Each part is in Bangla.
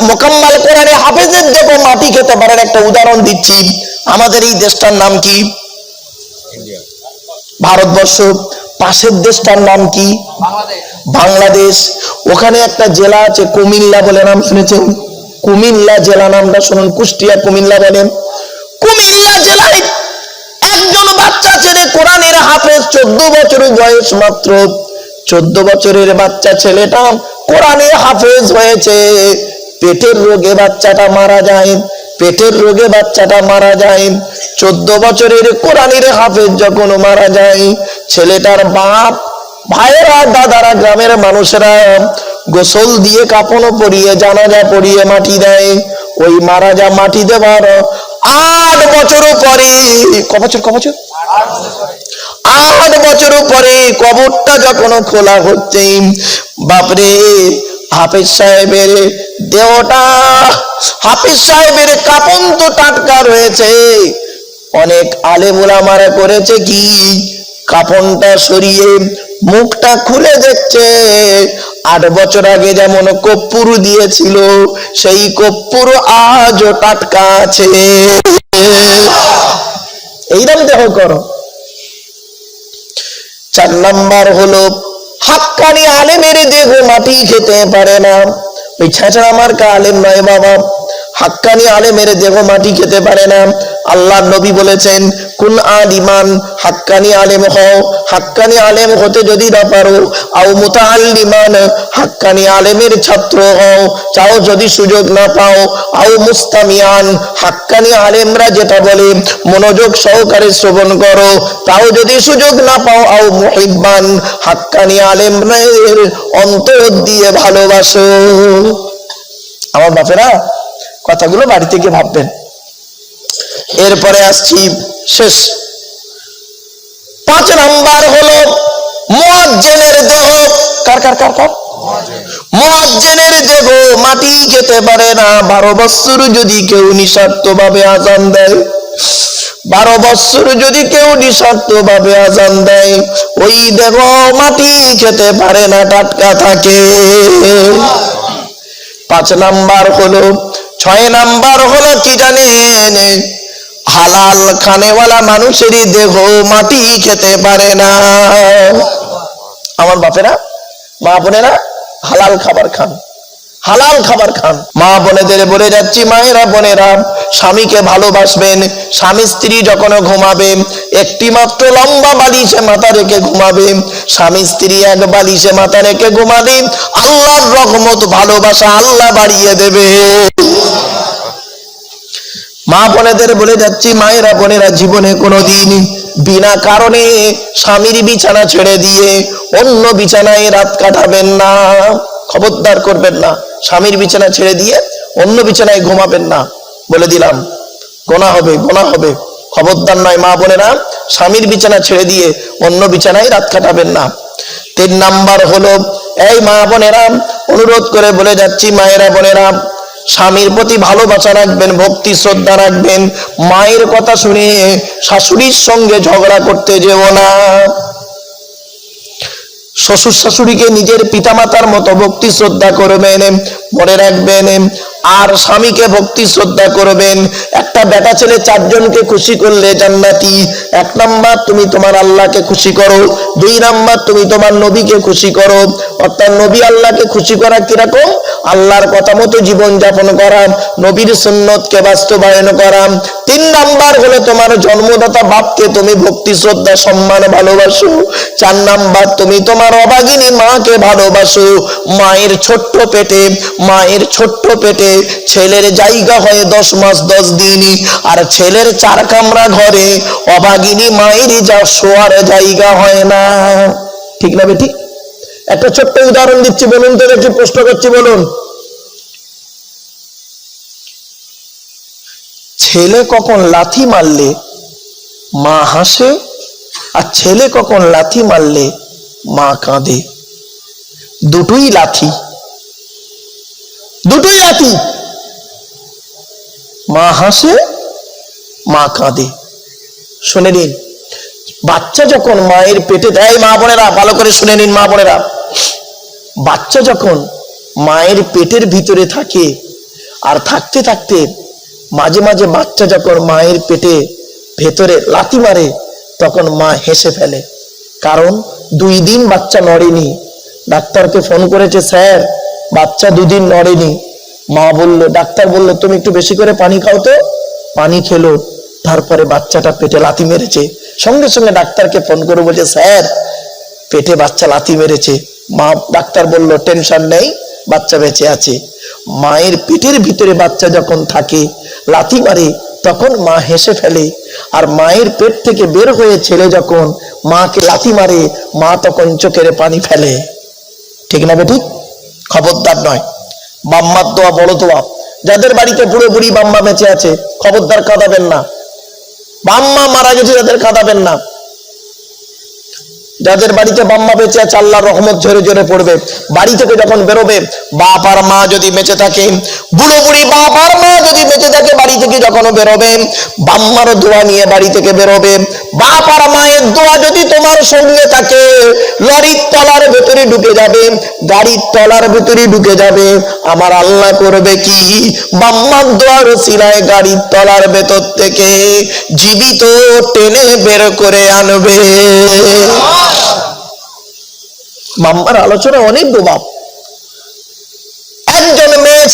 মোকাম্মাল কোরআনে হাফেজের দেখো মাটি খেতে পারেন। একটা উদাহরণ দিচ্ছি, আমাদের এই দেশটার নাম কি? ভারতবর্ষ। পাশের দেশটার নাম কি? বাংলাদেশ। ওখানে একটা জেলা আছে কুমিল্লা বলে, নাম শুনেছেন? কুমিল্লা জেলা নামটা শুনুন। কুষ্টিয়া কুমিল্লা বলেন। কুমিল্লা জেলায় একজন বাচ্চা ছেলে কোরআনের হাফেজ, 14 বছর বয়স মাত্র। 14 বছরের বাচ্চা ছেলেটা কোরআনের হাফেজ হয়েছে। পেটের রোগে বাচ্চাটা মারা যায়। পেটের রোগে বাচ্চাটা মারা যায়। 14 বছরের কোরআনের হাফেজ যখন মারা যায়, ছেলেটার বাপ, ভাইয়েরা, দাদারা, গ্রামের মানুষেরা গোসল দিয়ে কাফন পরিয়ে জানাজা পরিয়ে মাটি দেয়। ওই মারা যা মাটি দেবার 8 বছর পরে, ক বছর 8 বছর পরে কবরটা যখন খোলা হচ্ছে, বাপরে হাফেজ সাহেবের দেহটা, হাফেজ সাহেবের কাফন তো টাটকা রয়েছে। অনেক আলেম ওলামারা করেছে কি, কাফনটা সরিয়ে মুখটা খুলে দেখছে 8 বছর আগে যেমন কর্পূর দিয়েছিল, সেই কর্পূর আজও টাটকা আছে। এইরকম দেহ করো। 4 নাম্বার হলো হাক্কানি আলেমের দেহ মাটি খেতে পারে না। ওই ছাঁচড়া মার্কা আলেম নয় বাবা, হাক্কানি আলেমের দেহ মাটি খেতে পারে না। আল্লাহর নবী বলেছেন, কুন আলিমান, হাক্কানি আলেম হও। হাক্কানি আলেম হতে যদি না পারো, আও মুতাআল্লিমান, হাক্কানি আলেমের ছাত্র হও, চাও যদি সুযোগ না পাও, আও মুস্তামিয়ান, হাক্কানি আলেমরা যেটা বলে মনোযোগ সহকারে শ্রবণ করো, তাও যদি সুযোগ না পাও, আও মুহিব্বান, হাক্কানি আলেমদের অন্তর দিয়ে ভালোবাসো। আমার বাপেরা কথাগুলো বাড়িতে গিয়ে ভাববেন। এরপরে আসছি শেষ। 5 নাম্বার হলো মুয়াজ্জিনের দেহ। কার কার কার কার? মুয়াজ্জিনের দেহ মাটি খেতে পারে না। 12 বছর যদি কেউ নিঃস্বার্থভাবে আযান দেয়, 12 বছর যদি কেউ নিঃস্বার্থভাবে আযান দেয়, ওই দেহ মাটি খেতে পারে না, টাটকা থাকে। 5 নাম্বার হলো, 6 নাম্বার হলো কি জানেন? হালাল খানেওয়ালা মানুষেরই দেহ মাটি খেতে পারে না। আমার বাপেরা, মা বোনেরা, হালাল খাবার খান, হালাল খাবার খান। মা বোনেদের বলে যাচ্ছি, মায়েরা বোনেরা, স্বামীকে ভালোবাসবেন। স্বামী স্ত্রী যখন ঘুমাবে, একটি মাত্র লম্বা বালিশে মাথা রেখে ঘুমাবে। স্বামী স্ত্রী এক বালিশে মাথা রেখে ঘুমাবে, আল্লাহর রহমত, ভালোবাসা আল্লাহ বাড়িয়ে দেবে। মা বোনেদের বলে যাচ্ছি, মায়েরা বোনেরা, জীবনে কোনোদিন বিনা কারণে স্বামীর বিছানা ছেড়ে দিয়ে অন্য বিছানায় রাত কাটাবেন না। খবরদার করবেন না। স্বামীর বিছানা ছেড়ে দিয়ে অন্য বিছানায় ঘুমাবেন না, বলে দিলাম, গোনা হবে, গোনা হবে। খবরদার নয় মা বোনেরা, স্বামীর বিছানা ছেড়ে দিয়ে অন্য বিছানায় রাত কাটাবেন না। 3 নাম্বার হলো, এই মা বোনেরা, অনুরোধ করে বলে যাচ্ছি, মায়েরা বোনেরা, স্বামীর প্রতি ভালোবাসা রাখবেন, ভক্তি শ্রদ্ধা রাখবেন। মায়ের কথা শুনে শাশুড়ির সঙ্গে ঝগড়া করতে যেও না। শ্বশুর শাশুড়িকে নিজের পিতামাতার মতো ভক্তি শ্রদ্ধা করবেন, মনে রাখবেন। আর স্বামীকে ভক্তি শ্রদ্ধা করবেন। একটা বেটা ছেলে 4 জনকে খুশি করলে জান্নাতি। 1 নাম্বার তুমি তোমার আল্লাহকে খুশি করো, 2 নাম্বার তুমি তোমার নবীকে খুশি করো। অর্থাৎ নবী আল্লাহকে খুশি করা কিরকম? আল্লাহর কথা মতো জীবন যাপন করা, নবীর সুন্নতকে বাস্তবায়ন করা। 3 নাম্বার হলো তোমার জন্মদাতা বাপকে তুমি ভক্তি শ্রদ্ধা সম্মান ভালোবাসো। 4 নাম্বার তুমি তোমার অভাগিনী মাকে ভালোবাসো। মায়ের ছোট্ট পেটে, মায়ের ছোট্ট পেটে ছেলের জায়গা হয় 10 মাস 10 দিন, আর ছেলের 4 কামরা ঘরে অভাগিনী মায়ের যা শোয়ার জায়গা হয় না। ঠিক না বেঠিক? একটা ছোট্ট উদাহরণ দিচ্ছি, বলুন তো দেখি, প্রশ্ন করছি, বলুন। ছেলে কখন লাথি মারলে মা হাসে, আর ছেলে কখন লাথি মারলে মা কাঁদে? দুটোই লাথি, দুটোই লাথি। মা হাসে, মা কাঁদে। শুনে নিন, বাচ্চা যখন মায়ের পেটে দেয়, মা বোনেরা ভালো করে শুনে নিন, মা বোনেরা, বাচ্চা যখন মায়ের পেটের ভিতরে থাকে, আর থাকতে থাকতে মাঝে মাঝে বাচ্চা যখন মায়ের পেটে ভেতরে লাথি মারে তখন মা হেসে ফেলে, কারণ 2 দিন বাচ্চা নড়েনি। ডাক্তারকে ফোন করেছে, স্যার বাচ্চা 2 দিন নড়েনি। মা বলল, ডাক্তার বলল তুমি একটু বেশি করে পানি খাও তো। পানি খেলো, তারপরে বাচ্চাটা পেটে লাথি মেরেছে। সঙ্গে সঙ্গে ডাক্তারকে ফোন করে বলছে, স্যার পেটে বাচ্চা লাথি মেরেছে। মা ডাক্তার বলল, টেনশন নেই, বাচ্চা বেঁচে আছে। মায়ের পেটের ভিতরে বাচ্চা যখন থাকে লাথি মারে তখন মা হেসে ফেলে, আর মায়ের পেট থেকে বের হয়ে ছেলে যখন মাকে লাথি মারে মা তখন চোখের পানি ফেলে। ঠিক না বেঠিক? খবরদার নয়, বাম্মার দোয়া বড় দোয়া। যাদের বাড়িতে বুড়ো বুড়ি বাম্মা বেঁচে আছে খবরদার কাঁদাবেন না। বাম্মা মারা গেছে যাদের কাঁদাবেন না। যাদের বাড়িতে বাম্মা বেঁচে আছে আল্লাহর রহমত ঝরে ঝরে পড়বে। বাড়ি থেকে যখন বেরোবে, বাপ আর মা যদি বেঁচে থাকে, বুড়ো বুড়ি বাপ আর মা যদি বেঁচে থাকে, বাড়ি থেকে যখন বেরোবে বাম্মার দোয়া নিয়ে বাড়ি থেকে বেরোবে। বাপ আর মায়ের দোয়া যদি তোমার সঙ্গে থাকে, লরির তলার ভেতরে ঢুকে যাবে, গাড়ির তলার ভেতরে ঢুকে যাবে। আমার আল্লাহ করবে কি, বাম্মার দোয়ার ওসিলায় গাড়ির তলার ভেতর থেকে জীবিত টেনে বের করে আনবে। বাম্মার আলোচনা অনেক প্রভাব। একজন মেয়ে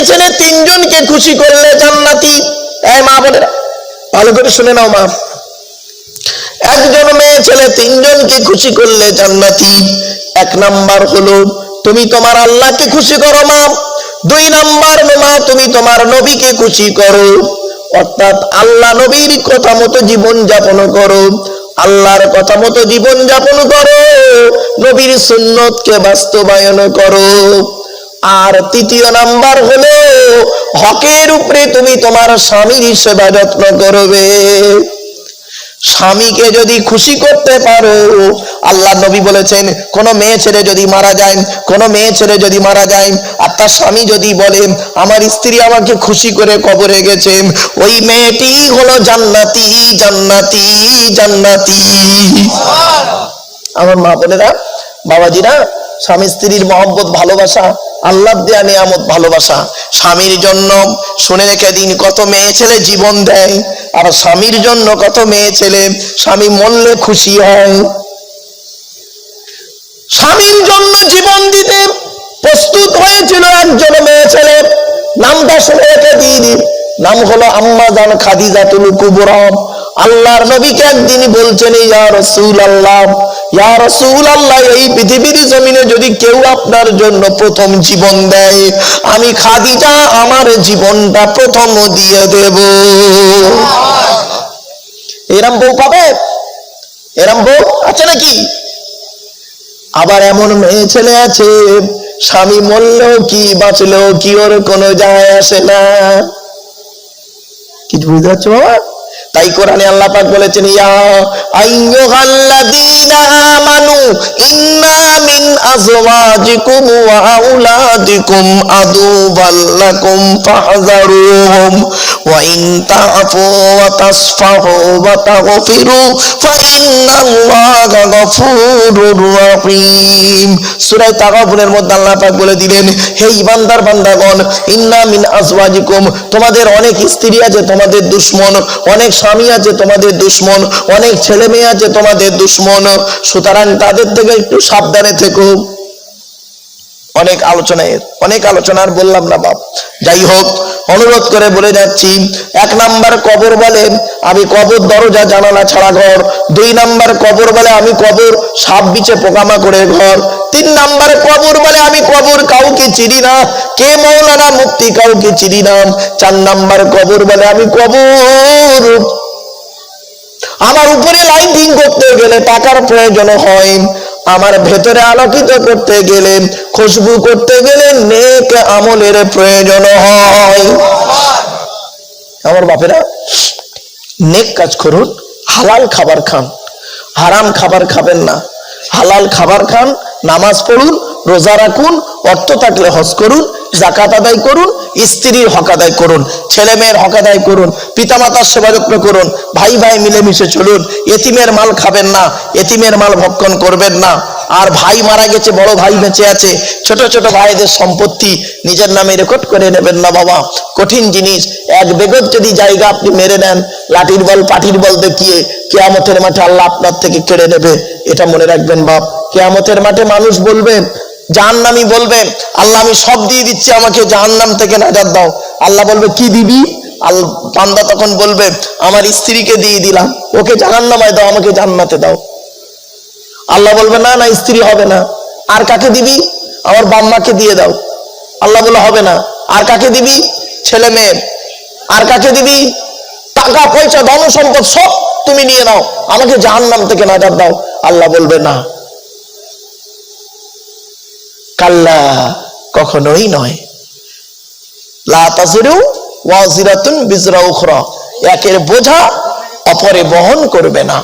ছেলে 3 জনকে খুশি করলে জান্নাতি। এই মা বোনেরা ভালো করে শুনে নাও মা, একজন মেয়ে ছেলে 3 জনকে খুশি করলে জান্নাতি। 1 নাম্বার হলো তুমি তোমার আল্লাহকে খুশি করো মা। 2 নাম্বার মা তুমি তোমার নবীকে খুশি করো, অর্থাৎ আল্লাহ নবীর কথা মতো জীবন যাপন করো, আল্লাহর কথা মতো জীবন যাপন করো, নবীর সুন্নতকে বাস্তবায়ন করো। আর 3 নাম্বার হলো হকের উপরে তুমি তোমার স্বামীর সেবা যত্ন করবে। স্বামীকে যদি খুশি করতে পারো, আল্লাহ নবী বলেছেন কোন মেয়ে ছেলে যদি মারা যায় আর তার স্বামী যদি বলে আমার স্ত্রী আমাকে খুশি করে কবরে গেছে, ওই মেয়েটি হলো জান্নাতি জান্নাতি জান্নাতি। আমার মা বোনেরা বাবাজিরা, স্বামী স্ত্রীর মহব্বত ভালোবাসা আল্লাহর দেয়া নিয়ামত ভালোবাসা। স্বামীর জন্য শুনে রেখে দিন কত মেয়ে ছেলে জীবন দেয়, আর স্বামীর জন্য কত মেয়ে ছেলে স্বামী মরলে খুশি হয়। স্বামীর জন্য জীবন দিতে প্রস্তুত হয়েছিল একজন মেয়ে ছেলে, নামটা শুনে রেখে দিন, নাম হলো আম্মা জান খাদিজাতুল কুবরা। আল্লাহর নবীকে একদিন বলছেন, ইয়া রাসূলুল্লাহ, ইয়া রাসূলুল্লাহ, এই পৃথিবীর জমিনে যদি কেউ আপনার জন্য প্রথম জীবন দেয়, আমি খাদিজা আমার জীবনটা প্রথম দিয়ে দেব। এরম বউ পাবে? এরম বউ আছে নাকি? আবার এমন মেয়ে ছেলে আছে স্বামী মরলেও কি বাঁচলেও কি ওর কোনো যায় আসে না। কি বুঝতে পারছো বাবা? তাই কোরআনে আল্লাহ পাক বলেছেন, ইয়া আইয়ুহাল্লাযীনা আমানু ইন্না মিন আজওয়াজিকুম ওয়া আওলাদিকুম আদুওয়াল লাকুম ফাহযারুহুম ওয়া ইন তা'ফু ওয়া তাসফাহু ওয়া তাগফিরু ফাইন্নাল্লাহা গফুরুর রহিম। সূরা তাগাবুনের মধ্যে আল্লাহ পাক বলে দিলেন, হে ঈমানদার বান্দাগণ, ইন্না মিন আজওয়াজিকুম, তোমাদের অনেক স্ত্রী আছে তোমাদের দুশমন, অনেক স্বামী আছে তোমাদের দুশমন, অনেক ছেলে মেয়ে আছে তোমাদের দুশমন, সুতরাং তাদের থেকে একটু সাবধানে থেকো। অনেক আলোচনার বললাম না বাপ, যাই হোক অনুরোধ করে বলে যাচ্ছি। 1 নাম্বার কবর বলে আমি কবর দরজা জানালা ছাড়া ঘর। 2 নাম্বার কবর বলে আমি কবর সাপ বিছে পোকামাকড়ের ঘর। 3 নাম্বার কবর বলে আমি কবর কাউকে চিনি না, কে মৌলানা মুফতি কাউকে চিনি না। 4 নাম্বার কবর বলে আমি কবর আমার উপরে লাইটিং করতে গেলে টাকার প্রয়োজন হয়, আমার ভেতরে আলোকিত করতে গেলে খুশবু করতে গেলে নেক আমলের প্রয়োজন হয়। আমার বাপেরা নেক কাজ করুন, হালাল খাবার খান, হারাম খাবার খাবেন না। হালাল খাবার খান, নামাজ পড়ুন, রোজা রাখুন, অর্থ থাকলে হজ করুন, যাকাত আদায় করুন, স্ত্রীর হক আদায় করুন, ছেলে মেয়ের হক আদায় করুন, পিতামাতার সেবা যত্ন করুন, ভাই ভাই মিলেমিশে চলুন, এতিমের মাল খাবেন না, এতিমের মাল ভক্ষণ করবেন না। আর ভাই মারা গেছে, বড় ভাই বেঁচে আছে, ছোট ছোট ভাইদের সম্পত্তি নিজের নামে রেকর্ড করে নেবেন না বাবা, কঠিন জিনিস। এক বেগত যদি জায়গা আপনি মেরে নেন, লাঠির বল পাটির বল দেখিয়ে, কিয়ামতের মাঠে আল্লাহ আপনার থেকে কেড়ে নেবে, এটা মনে রাখবেন বাপ। কিয়ামতের মাঠে মানুষ বলবে, জাহান্নামী বলবে, আল্লাহ আমি সব দিয়ে দিচ্ছি, আমাকে জাহান্নাম থেকে নাজাত দাও। আল্লাহ বলবে কি দিবি? বান্দা তখন বলবে, আমার স্ত্রীকে দিয়ে দিলাম, ওকে জাহান্নামায় দাও, আমাকে জান্নাতে দাও। আল্লাহ বলবে না না, স্ত্রী হবে না। আর কাকে দিবি? আমার বাম্মাকে দিয়ে দাও। আল্লাহ বলে হবে না। আর কাকে দিবি? ছেলে মেয়ে। আর কাকে দিবি? টাকা পয়সা ধন সম্পদ সব তুমি নিয়ে নাও, আমাকে জাহান্নাম থেকে নাজাত দাও। আল্লাহ বলবে না, কাল্লা, কখনোই নয়। লা তাজিরু ওয়াজিরাতুন বিজরা উখরা, একের বোঝা অপরে বহন করবে না।